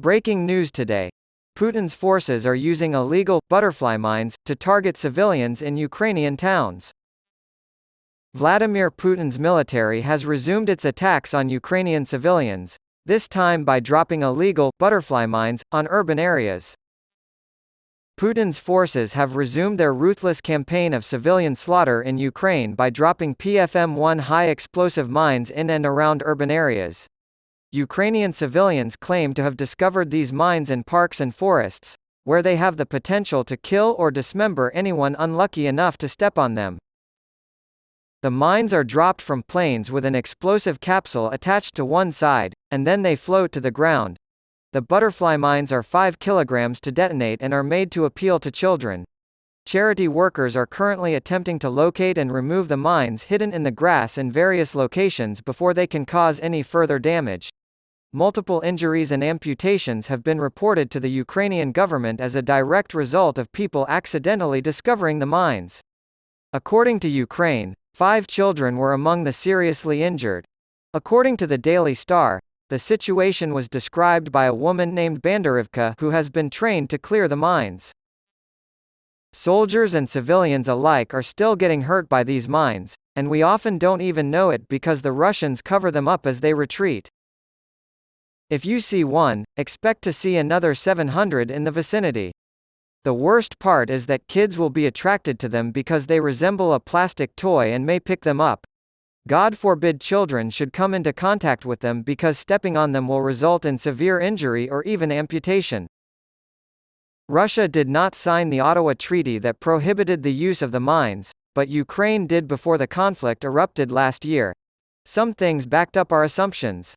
Breaking news today. Putin's forces are using illegal butterfly mines to target civilians in Ukrainian towns. Vladimir Putin's military has resumed its attacks on Ukrainian civilians, this time by dropping illegal butterfly mines on urban areas. Putin's forces have resumed their ruthless campaign of civilian slaughter in Ukraine by dropping PFM-1 high-explosive mines in and around urban areas. Ukrainian civilians claim to have discovered these mines in parks and forests, where they have the potential to kill or dismember anyone unlucky enough to step on them. The mines are dropped from planes with an explosive capsule attached to one side, and then they float to the ground. The butterfly mines are 5 kilograms to detonate and are made to appeal to children. Charity workers are currently attempting to locate and remove the mines hidden in the grass in various locations before they can cause any further damage. Multiple injuries and amputations have been reported to the Ukrainian government as a direct result of people accidentally discovering the mines. According to Ukraine, 5 children were among the seriously injured. According to the Daily Star, the situation was described by a woman named Bandarivka who has been trained to clear the mines. Soldiers and civilians alike are still getting hurt by these mines, and we often don't even know it because the Russians cover them up as they retreat. If you see one, expect to see another 700 in the vicinity. The worst part is that kids will be attracted to them because they resemble a plastic toy and may pick them up. God forbid children should come into contact with them because stepping on them will result in severe injury or even amputation. Russia did not sign the Ottawa Treaty that prohibited the use of the mines, but Ukraine did before the conflict erupted last year. Some things backed up our assumptions.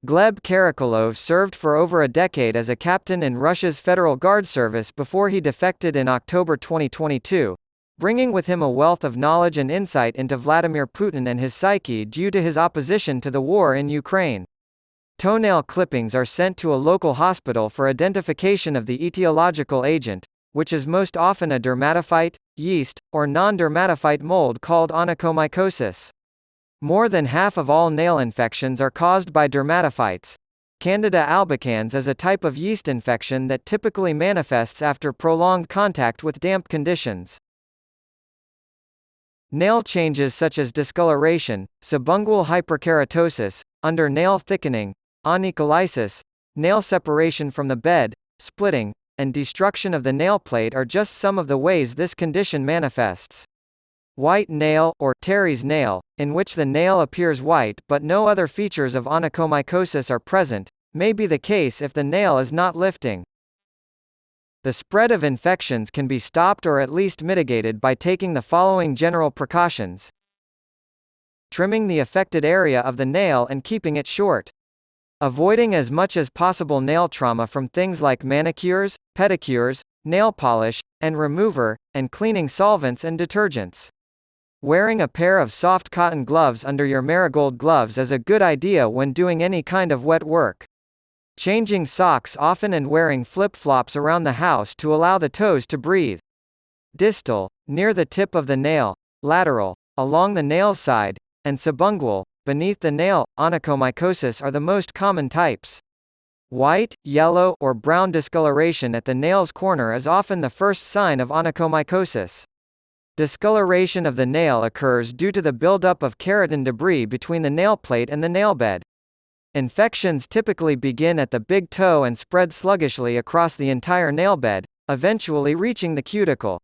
Gleb Karakulov served for over a decade as a captain in Russia's Federal Guard service before he defected in October 2022, bringing with him a wealth of knowledge and insight into Vladimir Putin and his psyche due to his opposition to the war in Ukraine. Toenail clippings are sent to a local hospital for identification of the etiological agent, which is most often a dermatophyte, yeast, or non-dermatophyte mold called onychomycosis. More than half of all nail infections are caused by dermatophytes. Candida albicans is a type of yeast infection that typically manifests after prolonged contact with damp conditions. Nail changes such as discoloration, subungual hyperkeratosis, under nail thickening, onycholysis, nail separation from the bed, splitting, and destruction of the nail plate are just some of the ways this condition manifests. White nail, or Terry's nail, in which the nail appears white but no other features of onychomycosis are present, may be the case if the nail is not lifting. The spread of infections can be stopped or at least mitigated by taking the following general precautions. Trimming the affected area of the nail and keeping it short. Avoiding as much as possible nail trauma from things like manicures, pedicures, nail polish, and remover, and cleaning solvents and detergents. Wearing a pair of soft cotton gloves under your marigold gloves is a good idea when doing any kind of wet work. Changing socks often and wearing flip-flops around the house to allow the toes to breathe. Distal, near the tip of the nail, lateral, along the nail side, and subungual, beneath the nail, onychomycosis are the most common types. White, yellow, or brown discoloration at the nail's corner is often the first sign of onychomycosis. Discoloration of the nail occurs due to the buildup of keratin debris between the nail plate and the nail bed. Infections typically begin at the big toe and spread sluggishly across the entire nail bed, eventually reaching the cuticle.